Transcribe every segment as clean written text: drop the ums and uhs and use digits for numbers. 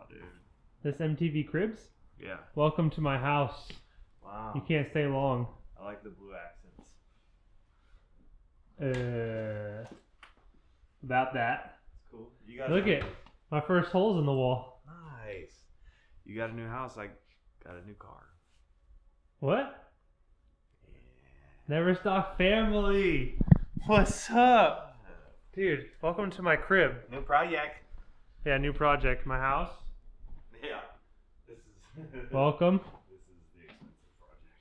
dude. This MTV Cribs? Yeah. Welcome to my house. Wow. You can't stay long. I like the blue accents. About that. It's cool. You got Look at my first holes in the wall. Nice. You got a new house. I got a new car. What? Yeah. Never Stock family. What's up? Dude, welcome to my crib. New project. Yeah, new project. My house. Yeah. This is. Welcome. This is the expensive project.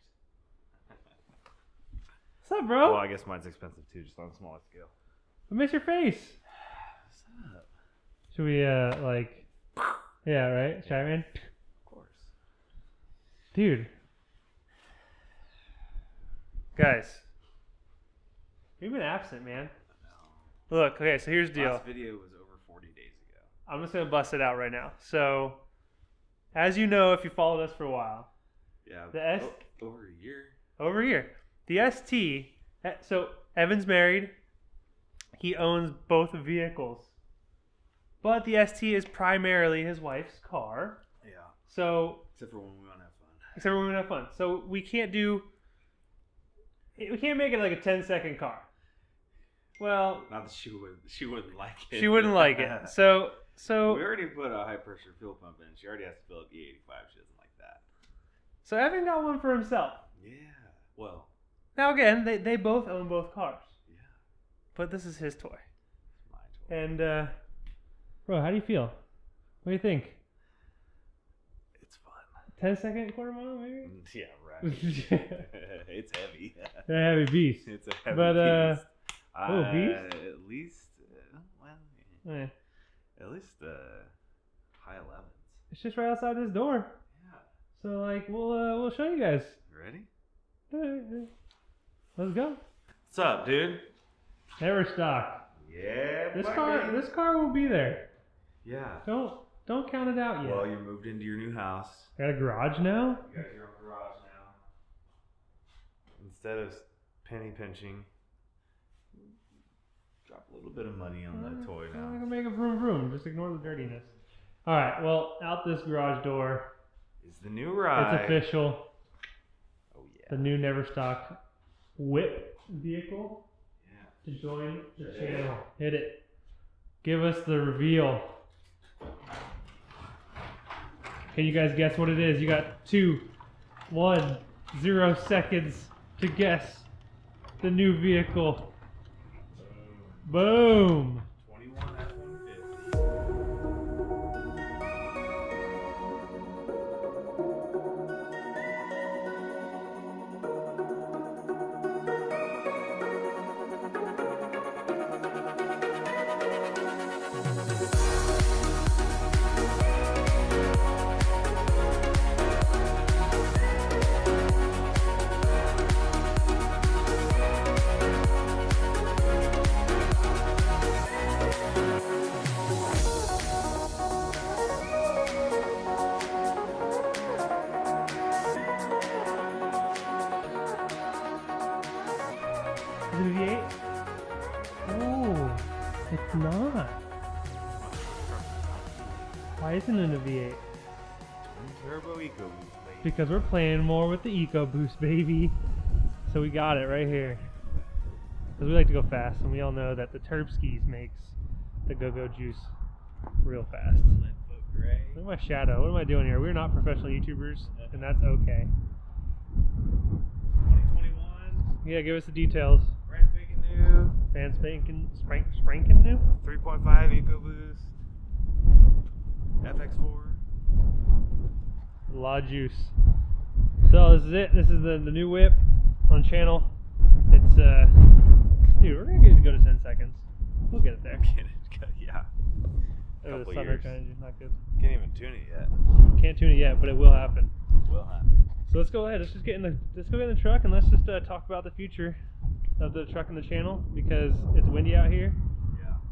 What's up, bro? Well, I guess mine's expensive too, just on a smaller scale. I miss your face. What's up? Should we, yeah, right? Shy man? Of course. Dude. Guys. You've been absent, man. No. Look, okay, so here's the deal. Last video was over 40 days ago. I'm just going to bust it out right now. So, as you know, if you followed us for a while. Yeah. Over a year. Over a year. The ST, so Evan's married. He owns both vehicles. But the ST is primarily his wife's car. Yeah. So, Except for when we want to have fun. except when we have fun. So we can't make it like a 10-second car. Well, Not that she wouldn't like it. she wouldn't like it. So we already put a high pressure fuel pump in. She already has to fill up E85. She doesn't like that. so Evan got one for himself. Yeah. Well. Now again, they both own both cars. Yeah. But this is his toy. It's my toy. And bro, how do you feel? What do you think? It's fun. 10-second quarter mile maybe? Yeah, right. It's heavy. They're a heavy beast. It's a heavy But, beast. beast? At least, Yeah. at least high 11s. It's just right outside this door. Yeah. So like we'll show you guys. Ready? Let's go. What's up, dude? Never stock. Yeah. This buddy. car will be there. Yeah. Don't count it out yet. Well, you moved into your new house. Got a garage now? You got your own garage now. Instead of penny pinching, drop a little bit of money on that toy I'm now. gonna make a vroom vroom. Just ignore the dirtiness. All right. Well, out this garage door. Is the new ride. It's official. Oh yeah. The new Never Stock whip vehicle Yeah. to join the channel. Hit it. Give us the reveal. Can you guys guess what it is? You got 2, 1, 0 seconds to guess the new vehicle. Boom. 21 F-150. Is it a V8? Oh, it's not. Why isn't it a V8? Turbo EcoBoost, baby. Because we're playing more with the EcoBoost, baby. So we got it right here. Because we like to go fast, and we all know that the Turbskis makes the Go-Go Juice real fast. Foot gray. Look at my shadow. What am I doing here? We're not professional YouTubers, and that's okay. 2021. Yeah, give us the details. Brand spanking new. Fan spanking new? 3.5 EcoBoost. FX4. A lot of juice. So this is it. This is the new whip on channel. It's dude, we're gonna get it to go to 10 seconds. We'll get it there. Yeah. Oh, the Couple sun years. change, not good. Can't even tune it yet. Can't tune it yet, but it will happen. Will happen. So let's go ahead. Let's go get in the truck and let's just talk about the future of the truck and the channel because it's windy out here.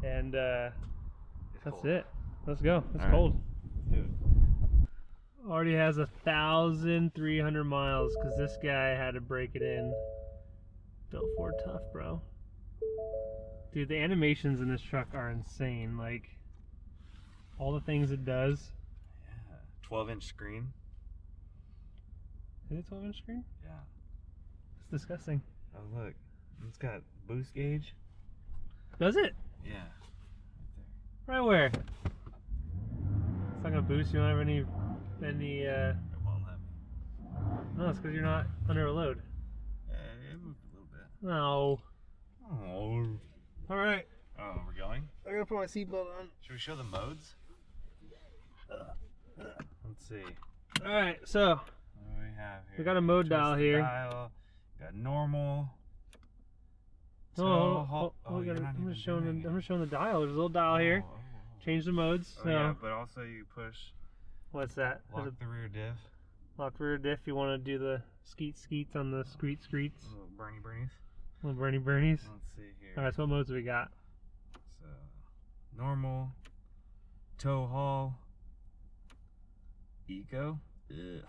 Yeah. And It's that's cold. it. Let's go. It's All right. cold. Dude. Already has 1,300 miles because this guy had to break it in. Built Ford tough, bro. Dude, the animations in this truck are insane. Like, all the things it does. 12-inch screen. Is it 12-inch screen? Yeah. It's disgusting. Oh look, it's got boost gauge. Does it? Yeah. Right where? It's not gonna boost. You don't have any. It won't let me. No, it's because you're not under a load. It moved a little bit. No. Oh. All right. Oh, we're going? I gotta put my seatbelt on. Should we show the modes? Let's see. All right. So What do we have here? we got a mode Twist dial the here. Dial. Got normal. Oh, you're not I'm even just showing doing the. it. I'm just showing the dial. There's a little dial here. Oh. Change the modes. Oh, So yeah, but also you push what's that? lock There's the rear diff. a lock rear diff. You want to do the skeets on the screets. Little Bernies. Little Bernies. Let's see here. All right. So what modes do we got? So normal, tow haul, eco, ugh,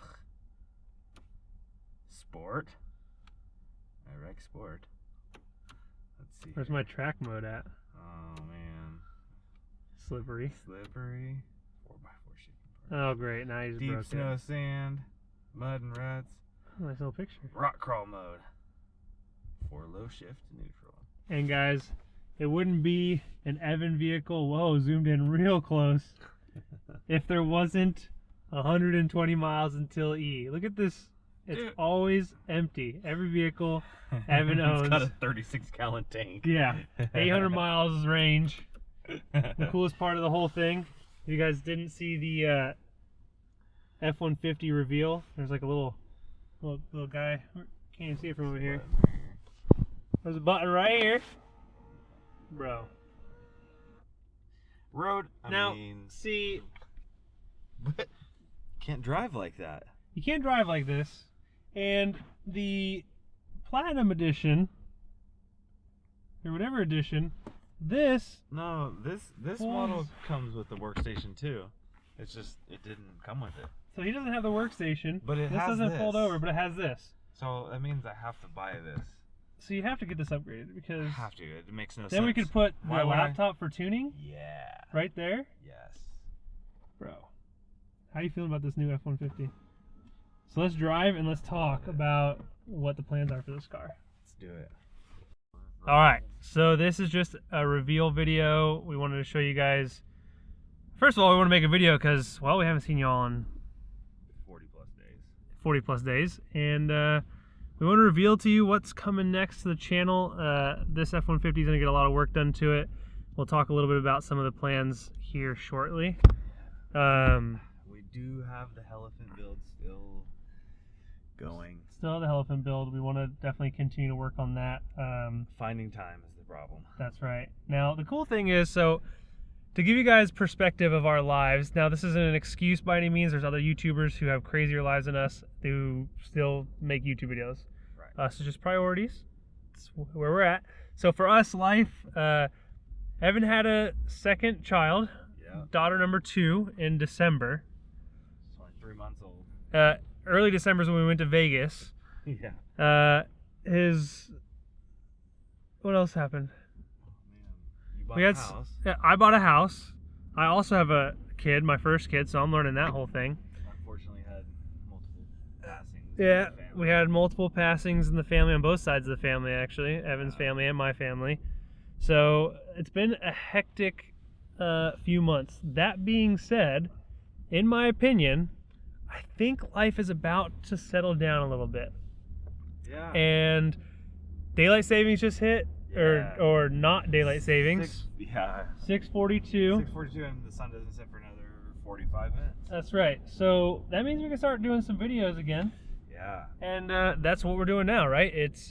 sport. I wreck sport. Let's see. Where's here. my track mode at? Oh man. Slippery. 4x4 shipping. Oh great. Now you just Deep broke snow, it. sand, mud and ruts. Oh, nice little picture. Rock crawl mode. For low shift neutral. And guys, it wouldn't be an Evan vehicle, whoa, zoomed in real close, if there wasn't 120 miles until E. Look at this. It's Dude. always empty. Every vehicle Evan owns. It's got a 36-gallon tank. Yeah, 800 miles range. The coolest part of the whole thing, if you guys didn't see the F-150 reveal, there's like a little guy. Can't even see it from over here. There's a button right here. Bro. Road, Now, I mean, see, but can't drive like that. you can't drive like this. And the Platinum Edition, or whatever edition, this, No, this model comes with the workstation too. It's just it didn't come with it. so he doesn't have the workstation. But it this has doesn't fold this. over, but it has this. So that means I have to buy this. So you have to get this upgraded I because have to. It makes no sense. then we could put Why the would I? laptop for tuning Yeah. right there. Yes. Bro, how you feeling about this new F-150? So let's drive and let's talk about what the plans are for this car. Let's do it. All right, so this is just a reveal video. We wanted to show you guys. First of all, we want to make a video because, well, we haven't seen y'all in 40 plus days. 40 plus days, and we want to reveal to you what's coming next to the channel. This F-150 is going to get a lot of work done to it. We'll talk a little bit about some of the plans here shortly. We do have the Elephant build still going. Still the Elephant build. We want to definitely continue to work on that. Finding time is the problem. That's right. Now, the cool thing is, so to give you guys perspective of our lives, now this isn't an excuse by any means. There's other YouTubers who have crazier lives than us who still make YouTube videos. Right. So just priorities. That's where we're at. So for us, life, Evan had a second child, Yeah. daughter number 2 in December. It's only 3 months old. Early December is when we went to Vegas. Yeah. What else happened? Man. You bought We a had house. I bought a house. I also have a kid, my first kid, so I'm learning that whole thing. Unfortunately had multiple passings. Yeah, in the family. we had multiple passings in the family, on both sides of the family actually, Evan's family and my family. So it's been a hectic few months. That being said, in my opinion, I think life is about to settle down a little bit. Yeah. And daylight savings just hit, Yeah. or not daylight savings. 6:42. 6:42, and the sun doesn't set for another 45 minutes. That's right. So that means we can start doing some videos again. Yeah. And that's what we're doing now, right? It's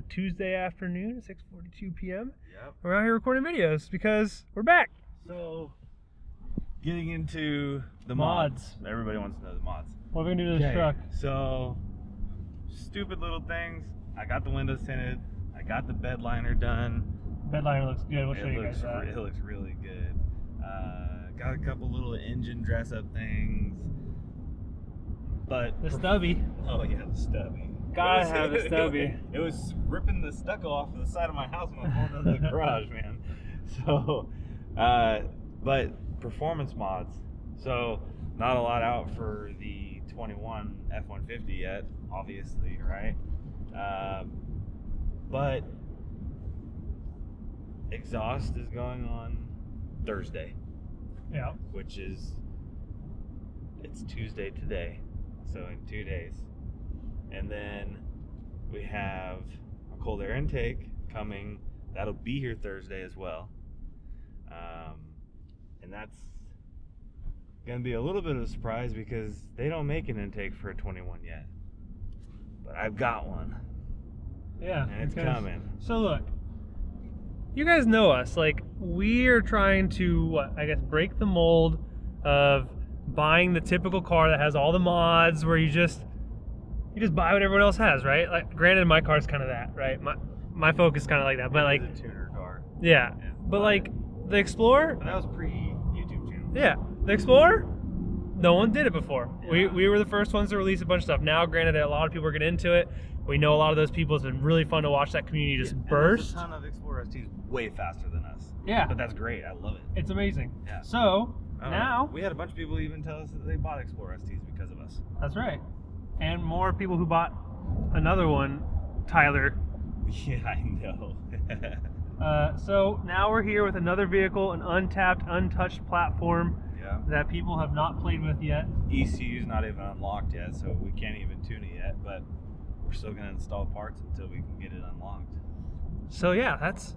Tuesday afternoon, 6:42 p.m. Yep. We're out here recording videos because we're back. So, getting into the Mods. mods. Everybody wants to know the mods. What are we gonna do to this truck? So, stupid little things. I got the windows tinted. I got the bed liner done. Bed liner looks good. We'll show It you guys that. looks really good. Got a couple little engine dress-up things. But The stubby. oh yeah, the stubby. Gotta have the stubby. It was ripping the stucco off the side of my house when I was going into the garage, man. So, but performance mods. So not a lot out for the 21 F-150 yet, obviously, right? But exhaust is going on Thursday. Yeah. Which is, it's Tuesday today, so in 2 days. And then we have a cold air intake coming. That'll be here Thursday as well. And that's going to be a little bit of a surprise because they don't make an intake for a 21 yet. But I've got one. Yeah. And it's coming. So look, you guys know us. Like, we are trying to, break the mold of buying the typical car that has all the mods where you just buy what everyone else has, right? Like, granted, my car's kind of that, right? My Focus is kind of like that, but like, it's a tuner car. Yeah. But like the Explorer, But that was pre-YouTube channel. yeah, the Explorer, no one did it before. Yeah. We were the first ones to release a bunch of stuff. Now, granted, a lot of people are getting into it. We know a lot of those people. It's been really fun to watch that community just burst. There's a ton of Explorer STs way faster than us. Yeah. But that's great. I love it. It's amazing. Yeah. So now we had a bunch of people even tell us that they bought Explorer STs because of us. that's right, and more people who bought another one, Tyler. Yeah, I know. So now we're here with another vehicle, an untapped, untouched platform Yeah. that people have not played with yet. ECU's not even unlocked yet, so we can't even tune it yet, but we're still going to install parts until we can get it unlocked. So yeah, that's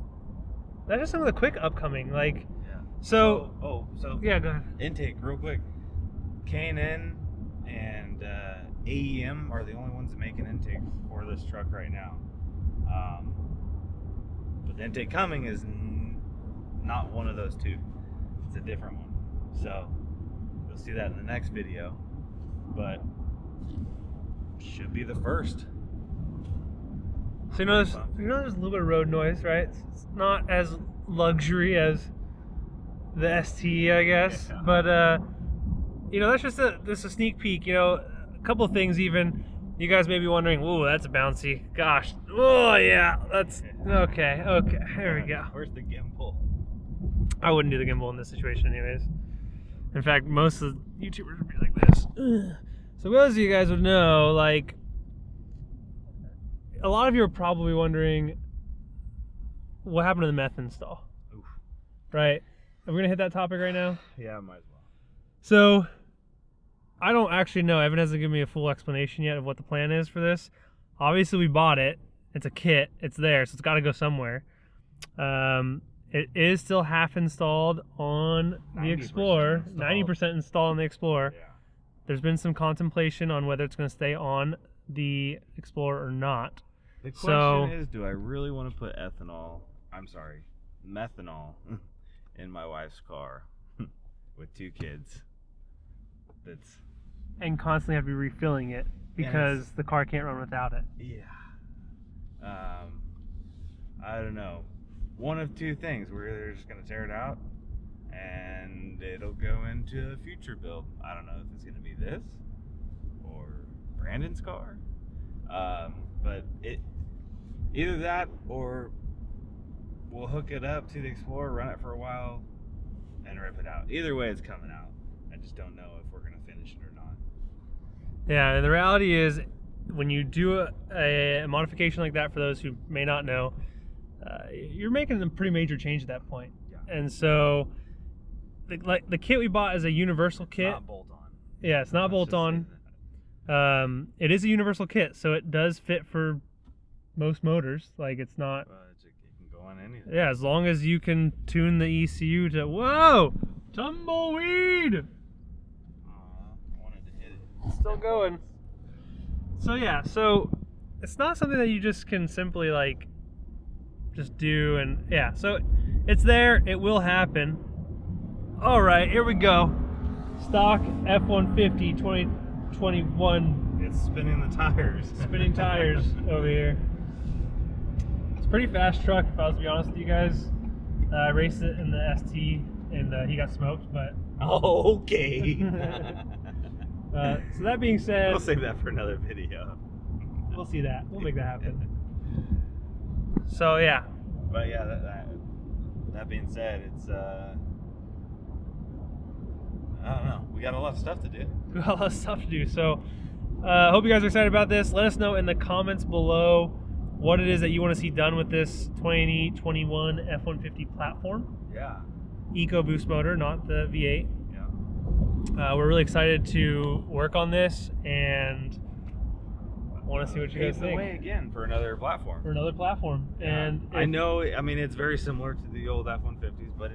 just some of the quick upcoming. Like, Yeah. so yeah, go ahead. Intake, real quick. K&N and AEM are the only ones that make an intake for this truck right now. But the intake coming is not one of those two. It's a different one. So you'll see that in the next video. But should be the first. So you know there's a little bit of road noise, right? It's not as luxury as the ST, I guess. Yeah. But that's just a sneak peek. A couple of things even. You guys may be wondering, "Ooh, that's bouncy." Gosh, oh yeah, that's okay. There we go. Where's the gimbal? I wouldn't do the gimbal in this situation, anyways. In fact, most of the YouTubers would be like this. So those of you guys would know, like, a lot of you are probably wondering what happened to the meth install. Oof. Right? Are we gonna hit that topic right now? Yeah, might as well. So I don't actually know. Evan hasn't given me a full explanation yet of what the plan is for this. Obviously, we bought it. It's a kit. It's there, so it's got to go somewhere. It is still half installed on the Explorer. 90% installed on the Explorer. Yeah. There's been some contemplation on whether it's going to stay on the Explorer or not. The question is, do I really want to put methanol in my wife's car with 2 kids? And constantly have to be refilling it because the car can't run without it. Yeah. I don't know. One of 2 things. We're either just going to tear it out and it'll go into a future build. I don't know if it's going to be this or Brandon's car. But either that or we'll hook it up to the Explorer, run it for a while, and rip it out. Either way, it's coming out. I just don't know if we're going to finish it or not. Yeah, and the reality is, when you do a modification like that, for those who may not know, you're making a pretty major change at that point. Yeah. And so, the kit we bought is a universal kit. Not bolt-on. Yeah, it's not bolt-on. It is a universal kit, so it does fit for most motors. Like, it's not... It can go on anything. Yeah, as long as you can tune the ECU to... Whoa! Tumbleweed! I wanted to hit it. Still going. So yeah, so it's not something that you just can simply like just do, and yeah, so it's there, it will happen. All right, here we go. Stock F-150 2021. It's spinning the tires. Spinning tires over here. It's a pretty fast truck, if I was to be honest with you guys. I raced it in the ST, and he got smoked, but... Oh, okay. So that being said... We'll save that for another video. We'll see that. We'll make that happen. So, yeah. But yeah, that being said, it's... I don't know. We got a lot of stuff to do. We got a lot of stuff to do. So, hope you guys are excited about this. Let us know in the comments below what it is that you want to see done with this 2021 F-150 platform. Yeah. EcoBoost motor, not the V8. Yeah. We're really excited to work on this and want to see what you guys Pave the think. way again for another platform. For another platform. Yeah. And I know, I mean, it's very similar to the old F-150s, but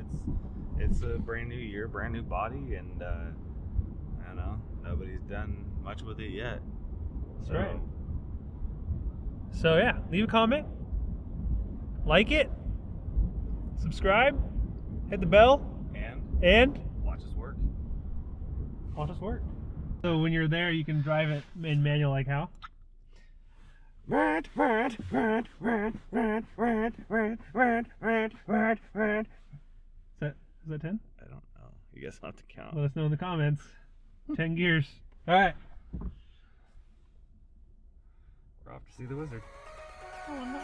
it's a brand new year, brand new body, and I don't know, nobody's done much with it yet. That's right. So yeah, leave a comment, like it, subscribe, hit the bell, and watch us work. Watch us work. So when you're there, you can drive it in manual, like how? Is that 10? I don't know. You guys have to count. Let us know in the comments. 10 gears. All right. We're off to see the wizard. Oh, no.